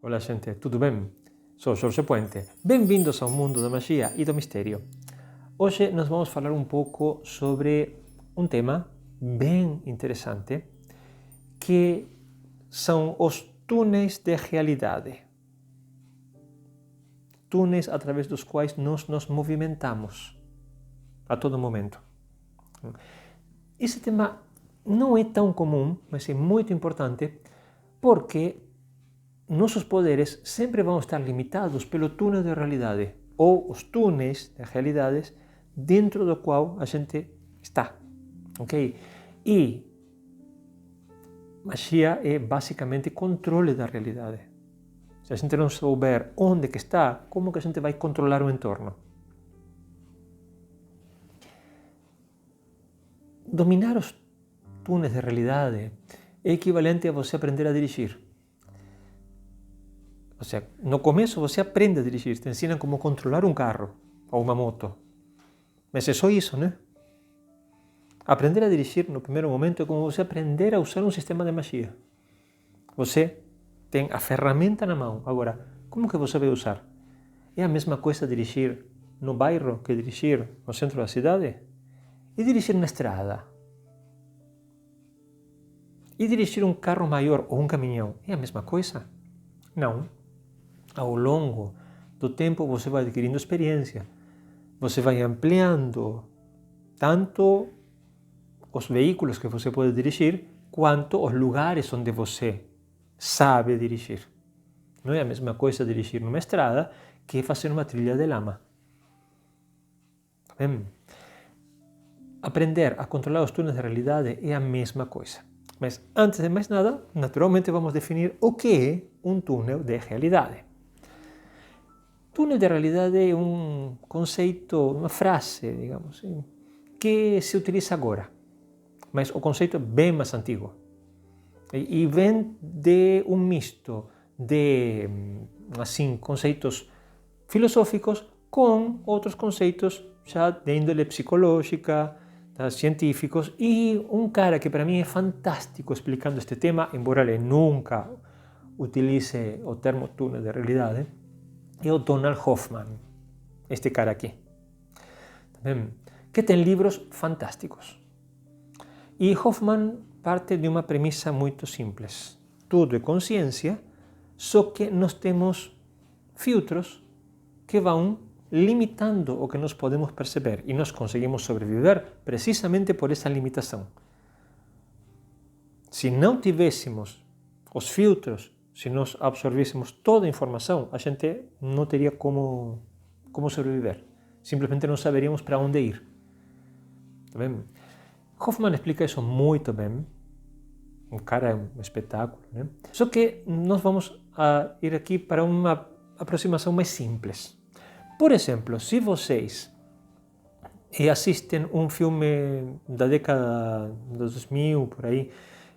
Olá, gente, tudo bem? Sou Jorge Puente. Bem-vindos ao mundo da magia e do mistério. Hoje nós vamos falar um pouco sobre um tema bem interessante, que são os túneis de realidade. Túneis através dos quais nós nos movimentamos a todo momento. Esse tema não é tão comum, mas é muito importante, porque nossos poderes sempre vão estar limitados pelo túnel de realidade, ou os túneis de realidades dentro do qual a gente está, ok? E magia é basicamente controle da realidade. Se a gente não souber onde que está, como que a gente vai controlar o entorno? Dominar os túneis de realidade é equivalente a você aprender a dirigir. Ou seja, no começo você aprende a dirigir, te ensinam como controlar um carro ou uma moto. Mas é só isso, né? Aprender a dirigir no primeiro momento é como você aprender a usar um sistema de magia. Você tem a ferramenta na mão. Agora, como que você vai usar? É a mesma coisa dirigir no bairro que dirigir no centro da cidade? E dirigir na estrada? E dirigir um carro maior ou um caminhão? É a mesma coisa? Não. Ao longo do tempo você vai adquirindo experiência, você vai ampliando tanto os veículos que você pode dirigir, quanto os lugares onde você sabe dirigir. Não é a mesma coisa dirigir numa estrada que fazer uma trilha de lama. Aprender a controlar os túneis de realidade é a mesma coisa. Mas antes de mais nada, naturalmente vamos definir o que é um túnel de realidade. Túnel de realidade é um conceito, uma frase, digamos, que se utiliza agora, mas o conceito é bem mais antigo e vem de um misto de assim, conceitos filosóficos com outros conceitos já de índole psicológica, científicos, e um cara que para mim é fantástico explicando este tema, embora ele nunca utilize o termo túnel de realidade, é o Donald Hoffman, este cara aqui, que tem livros fantásticos. E Hoffman parte de uma premissa muito simples. Tudo é consciência, só que nós temos filtros que vão limitando o que nós podemos perceber e nós conseguimos sobreviver precisamente por essa limitação. Se não tivéssemos os filtros, se nós absorvíssemos toda a informação, a gente não teria como sobreviver. Simplesmente não saberíamos para onde ir. Tá bem? Hoffman explica isso muito bem. O cara é um espetáculo, né? Só que nós vamos ir aqui para uma aproximação mais simples. Por exemplo, se vocês assistem um filme da década de 2000, por aí,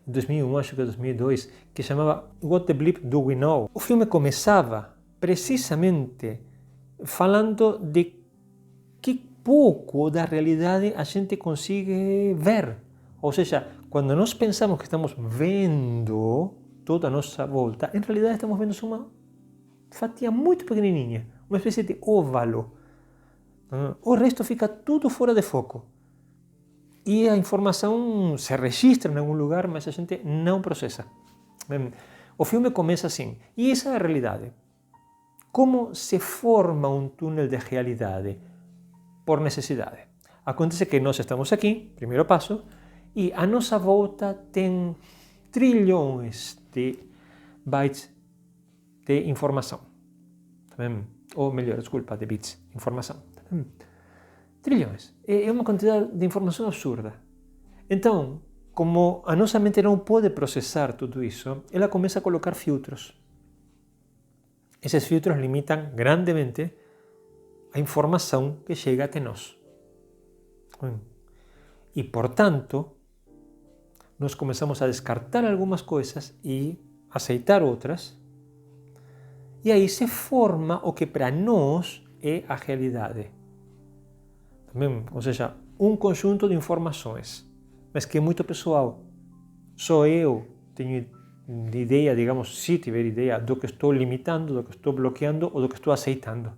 2001, acho que 2002, que chamava What the Bleep Do We Know? O filme começava precisamente falando de que pouco da realidade a gente consegue ver. Ou seja, quando nós pensamos que estamos vendo toda a nossa volta, em realidade estamos vendo uma fatia muito pequenininha, uma espécie de óvalo. O resto fica tudo fora de foco. E a informação se registra em algum lugar, mas a gente não processa. O filme começa assim, e essa é a realidade. Como se forma um túnel de realidade? Por necessidade. Acontece que nós estamos aqui, primeiro passo, e a nossa volta tem trilhões de bytes de informação. Ou melhor, desculpa, de bits, informação. Trilhões. É uma quantidade de informação absurda. Então, como a nossa mente não pode processar tudo isso, ela começa a colocar filtros. Esses filtros limitam grandemente a informação que chega até nós. E, portanto, nós começamos a descartar algumas coisas e aceitar outras, e aí se forma o que para nós é a realidade. Ou seja, um conjunto de informações, mas que é muito pessoal. Só eu tenho ideia, digamos, se tiver ideia do que estou limitando, do que estou bloqueando ou do que estou aceitando.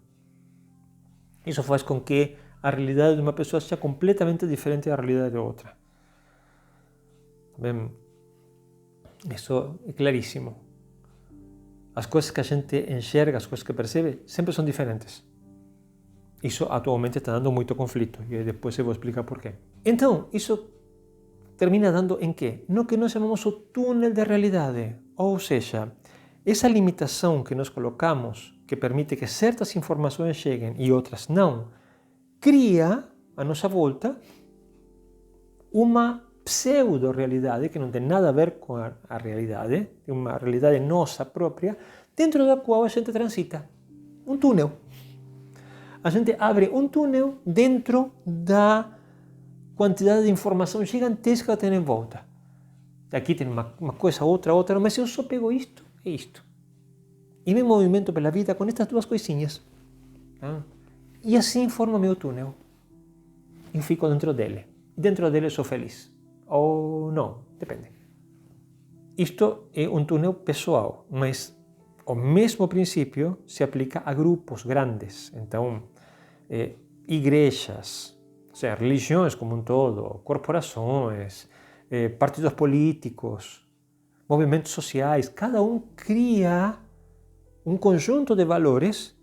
Isso faz com que a realidade de uma pessoa seja completamente diferente da realidade de outra. Bem, isso é claríssimo. As coisas que a gente enxerga, as coisas que percebe, sempre são diferentes. Isso atualmente está dando muito conflito e depois eu vou explicar por quê. Então, isso termina dando em quê? No que nós chamamos o túnel de realidade. Ou seja, essa limitação que nós colocamos, que permite que certas informações cheguem e outras não, cria à nossa volta uma pseudo-realidade que não tem nada a ver com a realidade, uma realidade nossa própria, dentro da qual a gente transita. Um túnel. A gente abre um túnel dentro da quantidade de informação gigantesca que tem em volta. Aqui tem uma coisa, outra, mas eu só pego isto e isto. E me movimento pela vida com estas duas coisinhas. Tá? E assim forma meu túnel. E fico dentro dele. Dentro dele sou feliz. Ou não, depende. Isto é um túnel pessoal, mas o mesmo princípio se aplica a grupos grandes. Então, igrejas, ou seja, religiões como um todo, corporações, partidos políticos, movimentos sociais, cada um cria um conjunto de valores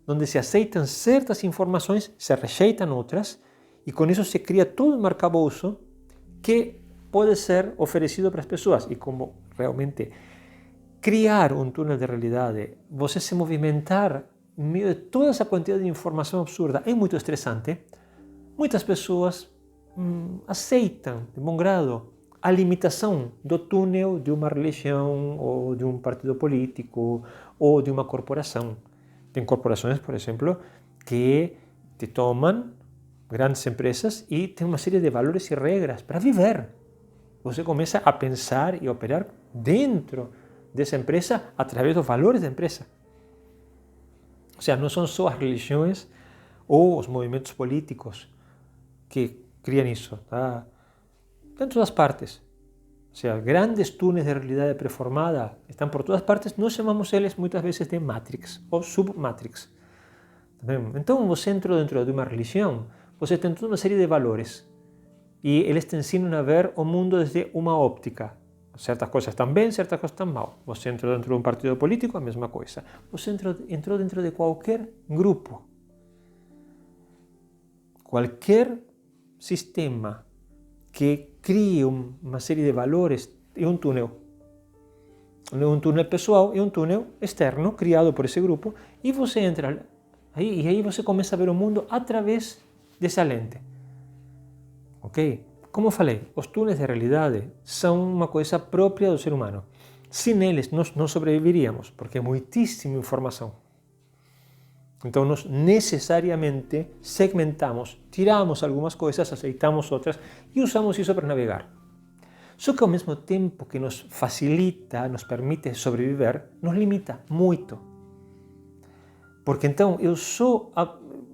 onde se aceitam certas informações, se rejeitam outras, e com isso se cria todo um arcabouço que pode ser oferecido para as pessoas. E como realmente criar um túnel de realidade, você se movimentar em meio de toda essa quantidade de informação absurda é muito estressante, muitas pessoas aceitam de bom grado a limitação do túnel de uma religião ou de um partido político ou de uma corporação. Tem corporações, por exemplo, que te tomam, grandes empresas, e tem uma série de valores e regras para viver. Você começa a pensar e operar dentro dessa empresa através dos valores da empresa. Ou seja, não são só as religiões ou os movimentos políticos que criam isso, tá? Está em todas partes. Ou seja, grandes túneis de realidade preformada estão por todas partes. Nós chamamos eles muitas vezes de Matrix ou Submatrix. Então, você entrou dentro de uma religião, você tem toda uma série de valores e eles te ensinam a ver o mundo desde uma óptica. Certas coisas estão bem, certas coisas estão mal. Você entrou dentro de um partido político, a mesma coisa. Você entrou dentro de qualquer grupo. Qualquer sistema que crie uma série de valores é um túnel. Não é um túnel pessoal, é um túnel externo criado por esse grupo e você entra aí, e aí você começa a ver o mundo através dessa lente. Ok? Como eu falei, os túneis de realidade são uma coisa própria do ser humano. Sem eles, nós não sobreviveríamos, porque é muitíssima informação. Então, nós necessariamente segmentamos, tiramos algumas coisas, aceitamos outras e usamos isso para navegar. Só que ao mesmo tempo que nos facilita, nos permite sobreviver, nos limita muito. Porque então eu só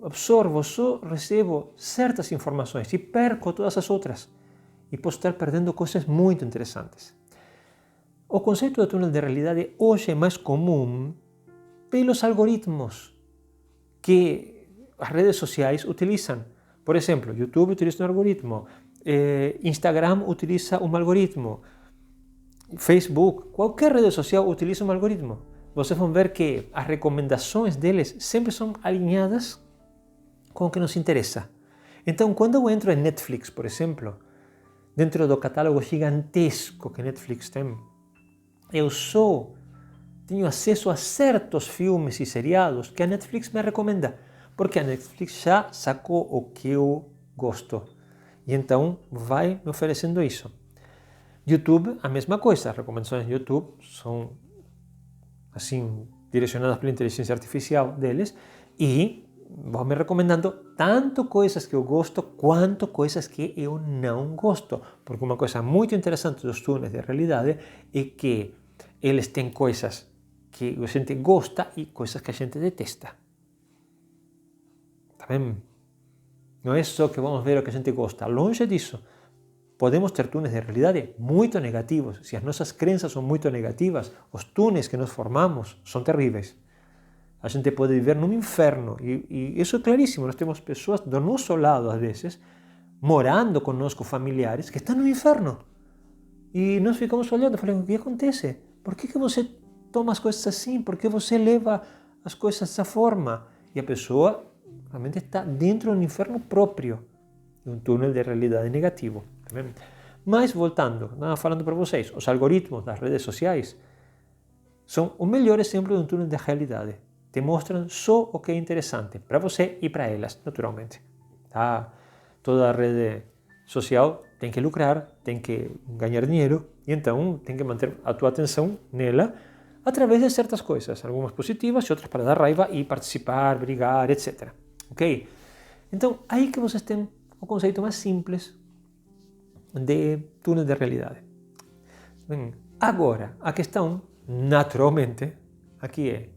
absorvo, só recebo certas informações e perco todas as outras. E posso estar perdendo coisas muito interessantes. O conceito de túnel de realidade hoje é mais comum pelos algoritmos que as redes sociais utilizam. Por exemplo, YouTube utiliza um algoritmo, Instagram utiliza um algoritmo, Facebook, qualquer rede social utiliza um algoritmo. Vocês vão ver que as recomendações deles sempre são alinhadas com o que nos interessa. Então, quando eu entro em Netflix, por exemplo, dentro do catálogo gigantesco que Netflix tem, eu só tenho acesso a certos filmes e seriados que a Netflix me recomenda, porque a Netflix já sacou o que eu gosto. E então vai me oferecendo isso. YouTube, a mesma coisa. As recomendações do YouTube são assim direcionadas pela inteligência artificial deles e vão me recomendando tanto coisas que eu gosto quanto coisas que eu não gosto. Porque uma coisa muito interessante dos túneis de realidade é que eles têm coisas que a gente gosta e coisas que a gente detesta. Tá bem? Não é só que vamos ver o que a gente gosta, longe disso. podemos ter túneis de realidade muito negativos. Se as nossas crenças são muito negativas, os túneis que nós formamos são terríveis. A gente pode viver num inferno, e isso é claríssimo. Nós temos pessoas do nosso lado, às vezes, morando conosco, familiares, que estão no inferno. E nós ficamos olhando, falando, o que acontece? Por que você toma as coisas assim? Por que você leva as coisas dessa forma? E a pessoa realmente está dentro de um inferno próprio, de um túnel de realidade negativo. Tá bem? Mas, voltando, estava falando para vocês, os algoritmos das redes sociais são o melhor exemplo de um túnel de realidade. Te mostram só o que é interessante para você e para elas, naturalmente. Tá? Toda a rede social tem que lucrar, tem que ganhar dinheiro, e então tem que manter a tua atenção nela através de certas coisas, algumas positivas e outras para dar raiva e participar, brigar, etc. Ok? Então, aí que vocês têm o conceito mais simples de túnel de realidade. Bem, agora, a questão, naturalmente, aqui é: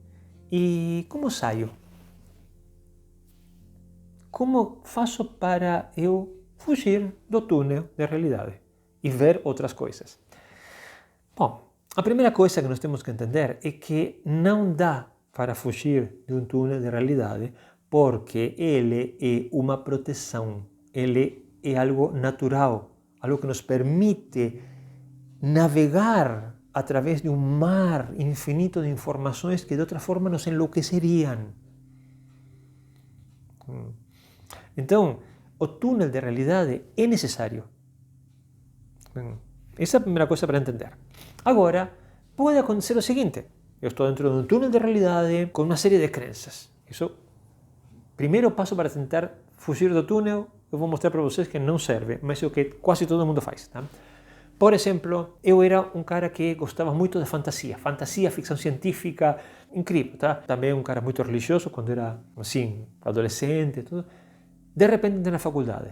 e como saio? Como faço para eu fugir do túnel de realidade e ver outras coisas? Bom, a primeira coisa que nós temos que entender é que não dá para fugir de um túnel de realidade, porque ele é uma proteção, ele é algo natural, algo que nos permite navegar através de um mar infinito de informações que de outra forma nos enlouqueceriam. Então, o túnel de realidade é necessário. Essa é a primeira coisa para entender. Agora, pode acontecer o seguinte: eu estou dentro de um túnel de realidade com uma série de crenças. Isso, primeiro passo para tentar fugir do túnel, eu vou mostrar para vocês que não serve, mas é o que quase todo mundo faz. Tá? Por exemplo, eu era um cara que gostava muito de fantasia, ficção científica, incrível. Tá? Também um cara muito religioso, quando era assim, adolescente, tudo. De repente entrei na faculdade.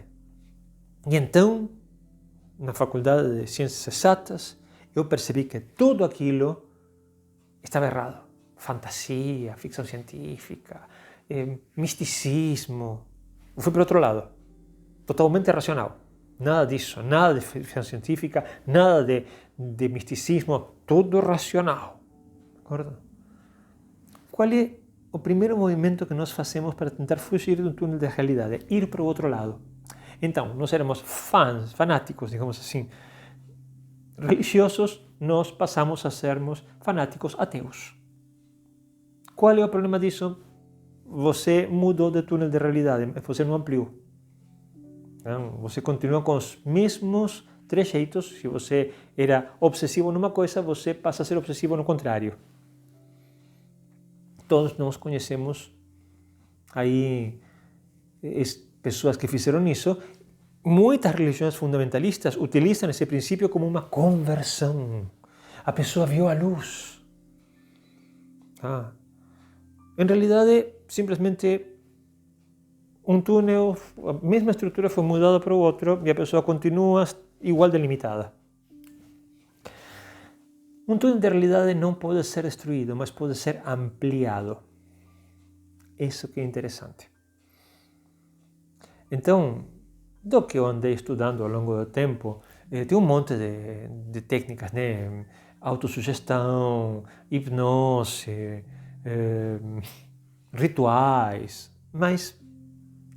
E então, na faculdade de Ciências Exatas, eu percebi que tudo aquilo estava errado. Fantasia, ficção científica, misticismo. Eu fui para outro lado, totalmente racional. Nada disso, nada de ficção científica, nada de misticismo, tudo racional. Acordo? Qual é o primeiro movimento que nós fazemos para tentar fugir de um túnel de realidade? Ir para o outro lado. Então, nós éramos fanáticos, digamos assim, religiosos, nós passamos a sermos fanáticos ateus. Qual é o problema disso? Você mudou de túnel de realidade, mas você não ampliou. Então, você continua com os mesmos trejeitos. Se você era obsessivo numa coisa, você passa a ser obsessivo no contrário. Todos nós conhecemos aí pessoas que fizeram isso. Muitas religiões fundamentalistas utilizam esse princípio como uma conversão. A pessoa viu a luz. Em realidade, simplesmente um túnel, a mesma estrutura foi mudada para o outro e a pessoa continua igual delimitada. Um túnel de realidade não pode ser destruído, mas pode ser ampliado. Isso que é interessante. Então, do que eu andei estudando ao longo do tempo, tem um monte de técnicas, né? Autossugestão, hipnose, rituais, mas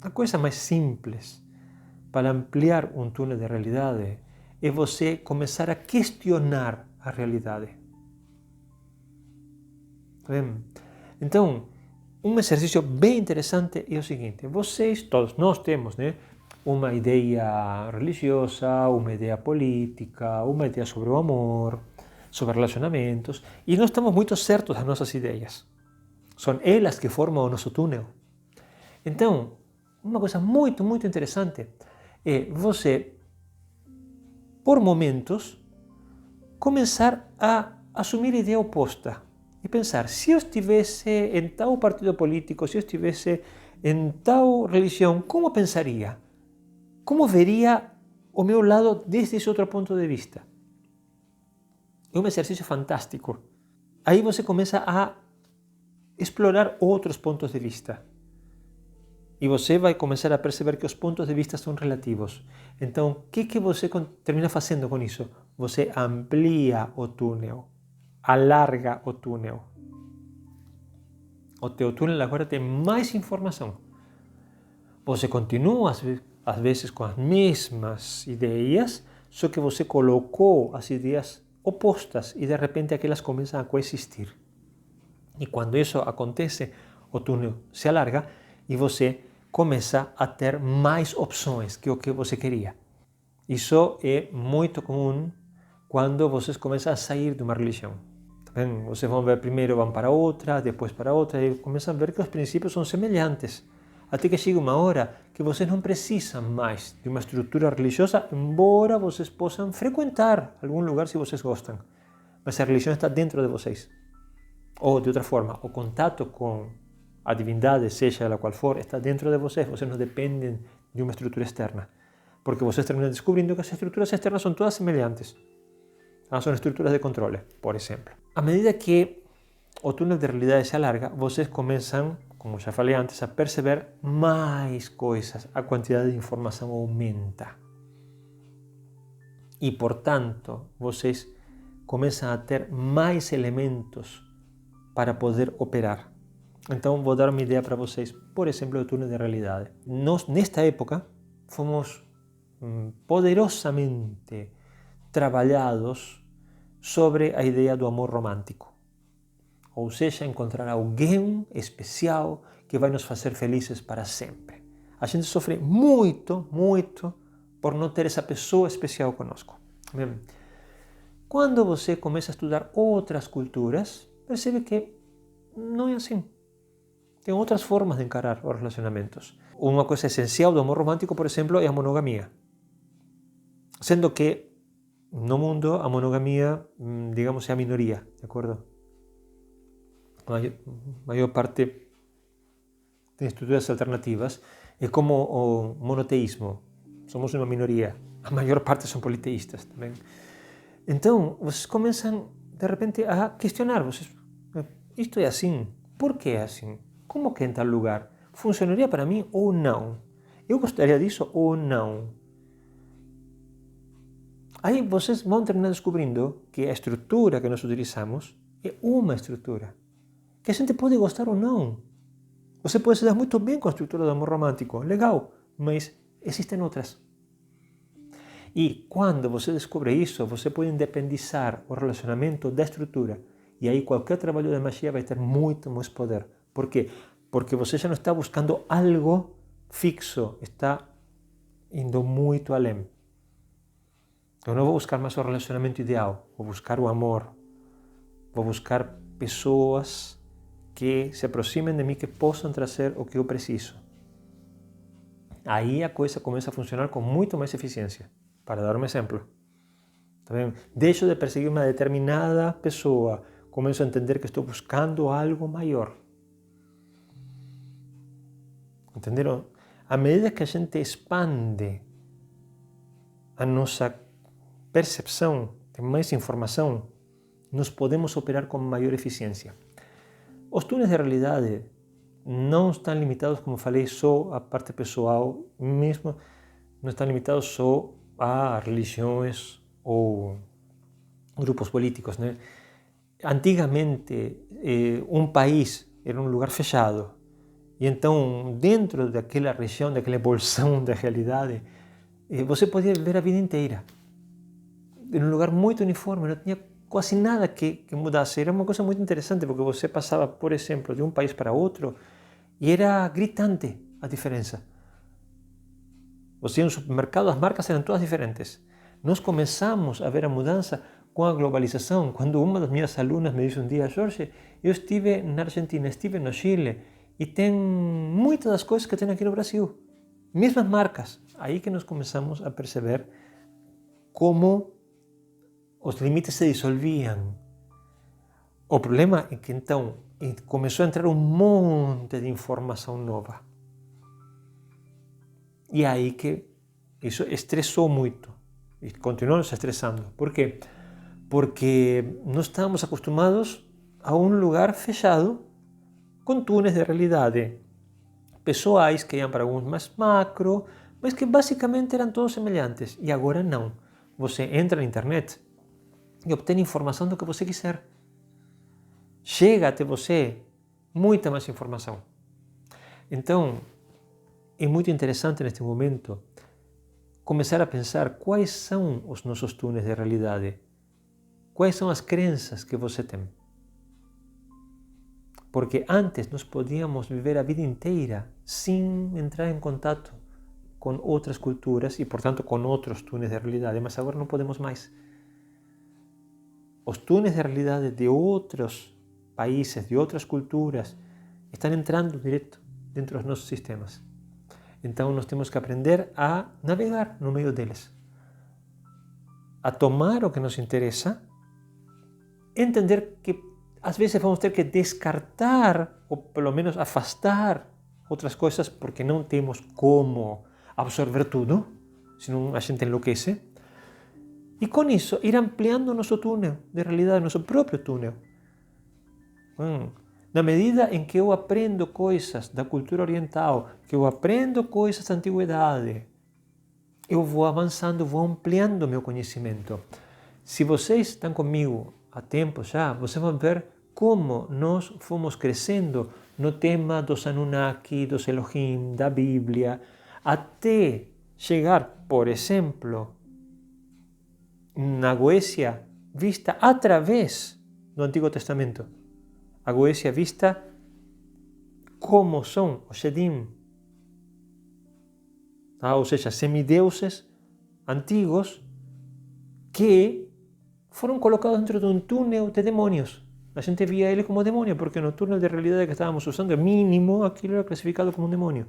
a coisa mais simples para ampliar um túnel de realidade é você começar a questionar a realidade. Então, um exercício bem interessante é o seguinte: vocês, todos nós temos, né, uma ideia religiosa, uma ideia política, uma ideia sobre o amor, sobre relacionamentos, e nós estamos muito certos das nossas ideias. São elas que formam o nosso túnel. Então, uma coisa muito, muito interessante é você, por momentos, começar a assumir a ideia oposta e pensar: se eu estivesse em tal partido político, se eu estivesse em tal religião, como pensaria? Como veria o meu lado desde esse outro ponto de vista? É um exercício fantástico. Aí você começa a explorar outros pontos de vista. E você vai começar a perceber que os pontos de vista são relativos. Então, o que você termina fazendo com isso? Você amplia o túnel, alarga o túnel. O teu túnel agora tem mais informação. Você continua, às vezes, com as mesmas ideias, só que você colocou as ideias opostas e, de repente, aquelas começam a coexistir. E quando isso acontece, o túnel se alarga e você começa a ter mais opções que o que você queria. Isso é muito comum quando vocês começam a sair de uma religião. Também vocês vão ver, primeiro vão para outra, depois para outra, e começam a ver que os princípios são semelhantes. Até que chega uma hora que vocês não precisam mais de uma estrutura religiosa, embora vocês possam frequentar algum lugar se vocês gostam. Mas a religião está dentro de vocês. Ou, de outra forma, o contato com a divindade, seja ela qual for, está dentro de vocês. Vocês não dependem de uma estrutura externa. Porque vocês terminam descobrindo que as estruturas externas são todas semelhantes. São estruturas de controle, por exemplo. À medida que o túnel de realidade se alarga, vocês começam, como já falei antes, a perceber mais coisas. A quantidade de informação aumenta. E, portanto, vocês começam a ter mais elementos para poder operar. Então, vou dar uma ideia para vocês, por exemplo, do túnel de realidade. Nós, nesta época, fomos poderosamente trabalhados sobre a ideia do amor romântico. Ou seja, encontrar alguém especial que vai nos fazer felizes para sempre. A gente sofre muito, muito por não ter essa pessoa especial conosco. Bem, quando você começa a estudar outras culturas, percebe que não é assim. Tem outras formas de encarar os relacionamentos. Uma coisa essencial do amor romântico, por exemplo, é a monogamia. Sendo que no mundo a monogamia, digamos, é a minoria, de acordo? A maior parte tem estruturas alternativas. É como o monoteísmo. Somos uma minoria. A maior parte são politeístas também. Então, vocês começam, de repente, a questionar. Isto é assim? Por que é assim? Como que em tal lugar? Funcionaria para mim ou não? Eu gostaria disso ou não? Aí vocês vão terminar descobrindo que a estrutura que nós utilizamos é uma estrutura. Que a gente pode gostar ou não. Você pode se dar muito bem com a estrutura do amor romântico. Legal, mas existem outras. E quando você descobre isso, você pode independizar o relacionamento da estrutura. E aí qualquer trabalho de magia vai ter muito mais poder. Por quê? Porque você já não está buscando algo fixo, está indo muito além. Eu não vou buscar mais o relacionamento ideal, vou buscar o amor. Vou buscar pessoas que se aproximem de mim, que possam trazer o que eu preciso. Aí a coisa começa a funcionar com muito mais eficiência. Para dar um exemplo. Tá vendo? Deixo de perseguir uma determinada pessoa, começo a entender que estou buscando algo maior. Entenderam? À medida que a gente expande a nossa percepção, tem mais informação, nós podemos operar com maior eficiência. Os túneis de realidade não estão limitados, como falei, só à parte pessoal, mesmo não estão limitados só a religiões ou grupos políticos, né? Antigamente, um país era um lugar fechado, e então, dentro daquela região, daquele bolsão da realidade, você podia viver a vida inteira. Em um lugar muito uniforme, não tinha quase nada que mudasse. Era uma coisa muito interessante, porque você passava, por exemplo, de um país para outro, e era gritante a diferença. Você ia no supermercado, as marcas eram todas diferentes. Nós começamos a ver a mudança com a globalização. Quando uma das minhas alunas me disse um dia: Jorge, eu estive na Argentina, estive no Chile, e tem muitas das coisas que tem aqui no Brasil. Mesmas marcas. Aí que nós começamos a perceber como os limites se dissolviam. O problema é que então começou a entrar um monte de informação nova. E aí que isso estressou muito. E continua nos estressando. Por quê? Porque nós estamos acostumados a um lugar fechado com túneis de realidade pessoais que iam para alguns mais macro, mas que basicamente eram todos semelhantes. E agora não. Você entra na internet e obtém informação do que você quiser. Chega até você muita mais informação. Então, é muito interessante neste momento começar a pensar quais são os nossos túneis de realidade. Quais são as crenças que você tem. Porque antes nós podíamos viver a vida inteira sem entrar em contato com outras culturas e, portanto, com outros túneis de realidade, mas agora não podemos mais. Os túneis de realidade de outros países, de outras culturas, estão entrando direto dentro dos nossos sistemas. Então, nós temos que aprender a navegar no meio deles, a tomar o que nos interessa, entender que às vezes vamos ter que descartar ou pelo menos afastar outras coisas porque não temos como absorver tudo, senão a gente enlouquece. E com isso, ir ampliando o nosso túnel de realidade, nosso próprio túnel. Na medida em que eu aprendo coisas da cultura oriental, que eu aprendo coisas da antiguidade, eu vou avançando, vou ampliando meu conhecimento. Se vocês estão comigo há tempo já, vocês vão ver como nós fomos crescendo no tema dos Anunnaki, dos Elohim, da Bíblia, até chegar, por exemplo, na Goécia vista através do Antigo Testamento. A Goécia vista como são os Shedim, ou seja, semideuses antigos que foram colocados dentro de um túnel de demônios. A gente via ele como demônio, porque no túnel de realidade que estávamos usando, mínimo, aquilo era classificado como um demônio.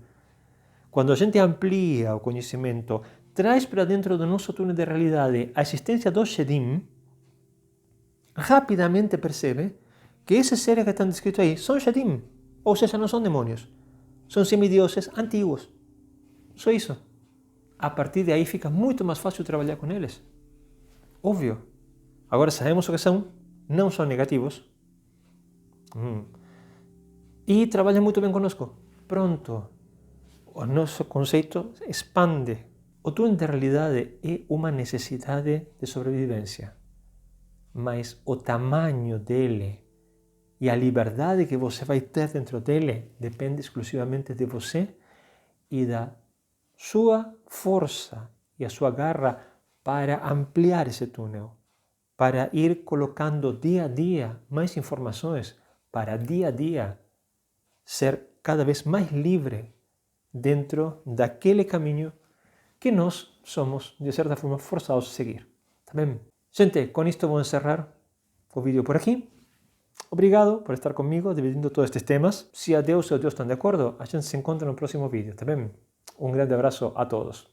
Quando a gente amplia o conhecimento, traz para dentro do nosso túnel de realidade a existência dos Shedim, rapidamente percebe que esses seres que estão descritos aí são Shedim, ou seja, não são demônios, são semideuses antigos. Só isso. A partir de aí fica muito mais fácil trabalhar com eles. Óbvio. Agora sabemos o que são, não são negativos. E trabalham muito bem conosco. Pronto. O nosso conceito expande. O túnel de realidade é uma necessidade de sobrevivência. Mas o tamanho dele e a liberdade que você vai ter dentro dele depende exclusivamente de você e da sua força e a sua garra para ampliar esse túnel, para ir colocando dia a dia mais informações, para dia a dia ser cada vez mais livre dentro daquele caminho que nós somos, de certa forma, forçados a seguir. Tá bem? Gente, com isto vou encerrar o vídeo por aqui. Obrigado por estar comigo dividindo todos estes temas. Se a Deus e o Deus estão de acordo, a gente se encontra no próximo vídeo. Tá bem? Um grande abraço a todos.